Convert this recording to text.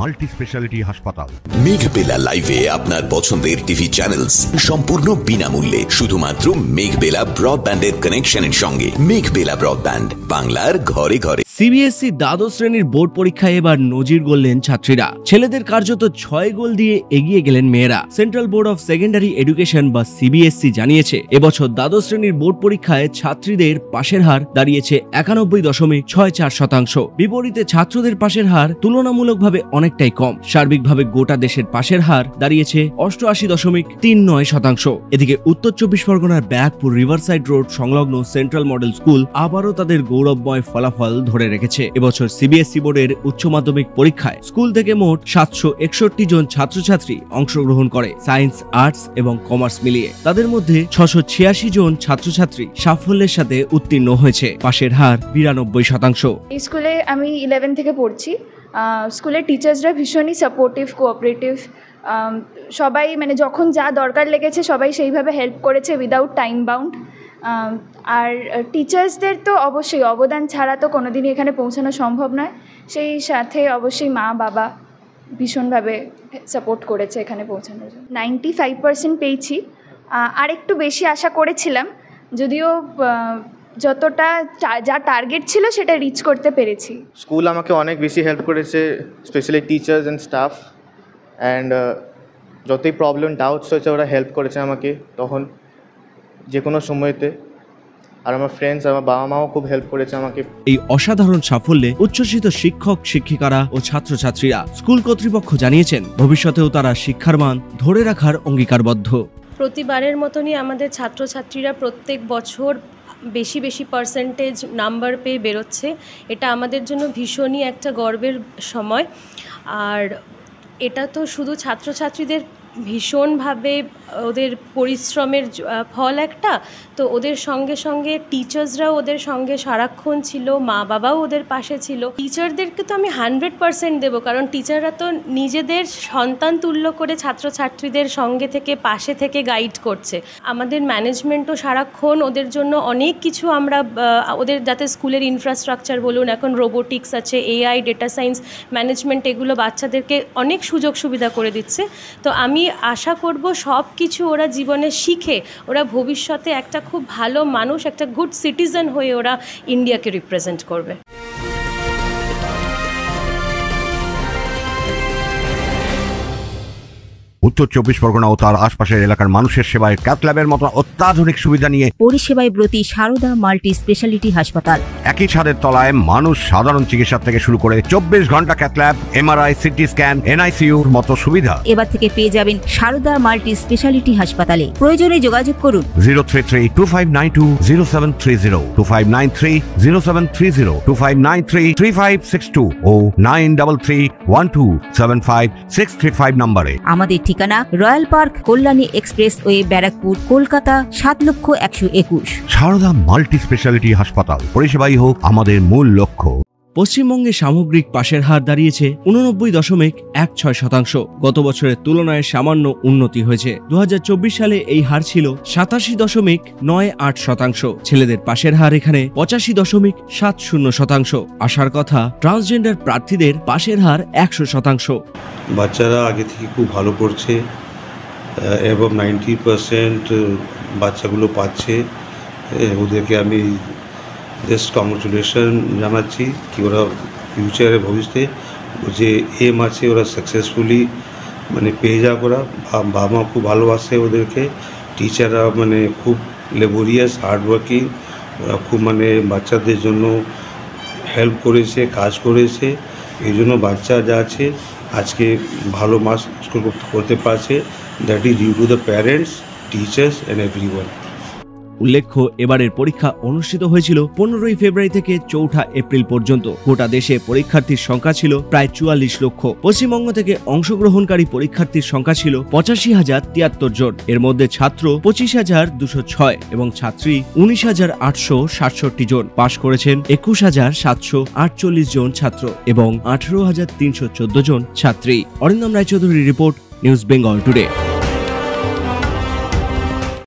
Multi speciality হাসপাতাল। মেঘবেলা লাইভে আপনার পছন্দের টিভি চ্যানেলস সম্পূর্ণ বিনামূল্যে, শুধুমাত্র মেঘবেলা ব্রডব্যান্ডের কানেকশনের সঙ্গে। মেঘবেলা ব্রডব্যান্ড, বাংলার ঘরে ঘরে। সিবিএসসি দ্বাদশ শ্রেণীর বোর্ড পরীক্ষায় এবার নজির গড়লেন ছাত্রীরা। ছেলেদের কার্যত 6 গোল দিয়ে এগিয়ে গেলেন মেয়েরা। Central board of secondary education বা সিবিএসসি জানিয়েছে, এবছর দ্বাদশ শ্রেণীর বোর্ড পরীক্ষায় ছাত্রীদের পাশের হার দাঁড়িয়েছে 91.64%। বিপরীতে ছাত্রদের পাশের হার তুলনামূলকভাবে অনেকটাই কম। সার্বিকভাবে গোটা দেশের পাশের হার দাঁড়িয়েছে 88.39%। এদিকে উত্তর 24 পরগনার ব্যারাকপুর রিভারসাইড রোড সংলগ্ন সেন্ট্রাল মডেল স্কুল আবারও তাদের গৌরবময় ফলাফল ধরে রেখেছে। এবছর সিবিএসসি বোর্ডের উচ্চ মাধ্যমিক পরীক্ষায় স্কুল থেকে মোট 761 জন ছাত্রছাত্রী অংশগ্রহণ করে, সায়েন্স, আর্টস এবং কমার্স মিলিয়ে। তাদের মধ্যে 686 জন ছাত্রছাত্রী সাফল্যের সাথে উত্তীর্ণ হয়েছে। পাশের হার 92%। এই স্কুলে আমি 11 থেকে পড়ছি। স্কুলের টিচার্সরা ভীষণই সাপোর্টিভ, কোঅপারেটিভ। সবাই মানে যখন যা দরকার লেগেছে সবাই সেইভাবে হেল্প করেছে উইদাউট টাইম বাউন্ড। আর টিচার্সদের তো অবশ্যই অবদান ছাড়া তো কোনোদিনই এখানে পৌঁছানো সম্ভব নয়। সেই সাথে অবশ্যই মা বাবা ভীষণভাবে সাপোর্ট করেছে এখানে পৌঁছানোর জন্য। 95% পেয়েছি। আর একটু বেশি আশা করেছিলাম, যদিও যতটা যা টার্গেট ছিল সেটা রিচ করতে পেরেছি। স্কুল আমাকে অনেক বেশি হেল্প করেছে, specially teachers and staff. And যতই প্রবলেম ডাউটস হয়েছে ওরা হেল্প করেছে আমাকে তখন যে কোনো সময়তে। আর আমার ফ্রেন্ডস, আমার বাবা মাও খুব হেল্প করেছে আমাকে। এই অসাধারণ সাফল্যে উচ্ছ্বসিত শিক্ষক, শিক্ষিকারা ও ছাত্রছাত্রীরা। স্কুল কর্তৃপক্ষ জানিয়েছেন, ভবিষ্যতেও তারা শিক্ষার মান ধরে রাখার অঙ্গীকারবদ্ধ। প্রতিবারের মতনই আমাদের ছাত্রছাত্রীরা প্রত্যেক বছর বেশি বেশি পার্সেন্টেজ নাম্বার পেয়ে বেরোচ্ছে। এটা আমাদের জন্য ভীষণই একটা গর্বের সময়। আর এটা তো শুধু ছাত্রছাত্রীদের ভীষণভাবে ওদের পরিশ্রমের ফল একটা, তো ওদের সঙ্গে সঙ্গে টিচার্সরাও ওদের সঙ্গে সারাক্ষণ ছিল, মা বাবাও ওদের পাশে ছিল। টিচারদেরকে তো আমি 100% দেবো, কারণ টিচাররা তো নিজেদের সন্তান তুল্য করে ছাত্রছাত্রীদের সঙ্গে থেকে পাশে থেকে গাইড করছে। আমাদের ম্যানেজমেন্টও সারাক্ষণ ওদের জন্য অনেক কিছু আমরা ওদের যাতে স্কুলের ইনফ্রাস্ট্রাকচার বলুন, এখন রোবোটিক্স আছে, এআই, ডেটা সায়েন্স, ম্যানেজমেন্ট, এগুলো বাচ্চাদেরকে অনেক সুযোগ সুবিধা করে দিচ্ছে। তো আমি আশা করব সব কিছু ওরা জীবনে শিখে ওরা ভবিষ্যতে একটা খুব ভালো মানুষ, একটা গুড সিটিজেন হয়ে ওরা ইন্ডিয়াকে রিপ্রেজেন্ট করবে। উত্তর 24 পরগনা ও তার আশপাশের এলাকার মানুষের সেবায় ক্যাথ ল্যাবের মতো অত্যাধুনিক সুবিধা নিয়ে পরিষেবায় ব্রতী সারদা মাল্টি স্পেশালিটি হাসপাতাল। একই ছাদের তলায় মানুষ সাধারণ চিকিৎসা থেকে শুরু করে 24 ঘন্টা cath lab, MRI, CT scan, এনআইসিইউর মতো সুবিধা এবার থেকে পেয়ে যাবেন সারদা মাল্টি স্পেশালিটি হাসপাতালে। প্রয়োজনে যোগাযোগ করুন 033-2592-0730, 2593-0730, 2593-3562 ও 9331275635 নম্বরে। আমাদের ঠিকানা Royal Park, Kalyani expressway, Barrackpore, Kolkata 7,01,021। Sarada multi speciality হাসপাতাল, পরিষেবাই হোক আমাদের মূল লক্ষ্য। পশ্চিমবঙ্গে সামগ্রিক পাশের হার দাঁড়িয়েছে 89.16%। গত বছরের তুলনায় সামান্য উন্নতি হয়েছে। 2024 সালে এই হার ছিল 87.98%। ছেলেদের পাশের হার এখানে 85.70%। আসার কথা ট্রান্সজেন্ডার প্রার্থীদের পাশের হার 100%। বাচ্চারা আগে থেকে খুব ভালো করছে এবং 90% বাচ্চাগুলো পাচ্ছে। ওদেরকে আমি জাস্ট কংগ্রেচুলেশন জানাচ্ছি কি ওরা ফিউচারে ভবিষ্যতে যে এম আছে ওরা সাকসেসফুলি মানে পেয়ে যাক। ওরা বাবা মা খুব ভালোবাসে ওদেরকে, টিচাররা মানে খুব লেবোরিয়াস, হার্ডওয়ার্কিং, ওরা খুব মানে বাচ্চাদের জন্য হেল্প করেছে, কাজ করেছে। এই জন্য বাচ্চা যা আছে আজকে ভালো মার্কস স্কোর করতে পারছে। That is due to the parents, teachers and everyone. উল্লেখ্য, এবারের পরীক্ষা অনুষ্ঠিত হয়েছিল 15 ফেব্রুয়ারি থেকে 4 এপ্রিল পর্যন্ত। গোটা দেশে পরীক্ষার্থীর সংখ্যা ছিল প্রায় 44 লক্ষ। পশ্চিমবঙ্গ থেকে অংশগ্রহণকারী পরীক্ষার্থীর সংখ্যা ছিল 85,073 জন। এর মধ্যে ছাত্র 25,206 এবং ছাত্রী 19,867 জন। পাশ করেছেন 21,748 জন ছাত্র এবং 18,314 জন ছাত্রী। অরিন্দম রায়চৌধুরীর রিপোর্ট, নিউজ বেঙ্গল টুডে।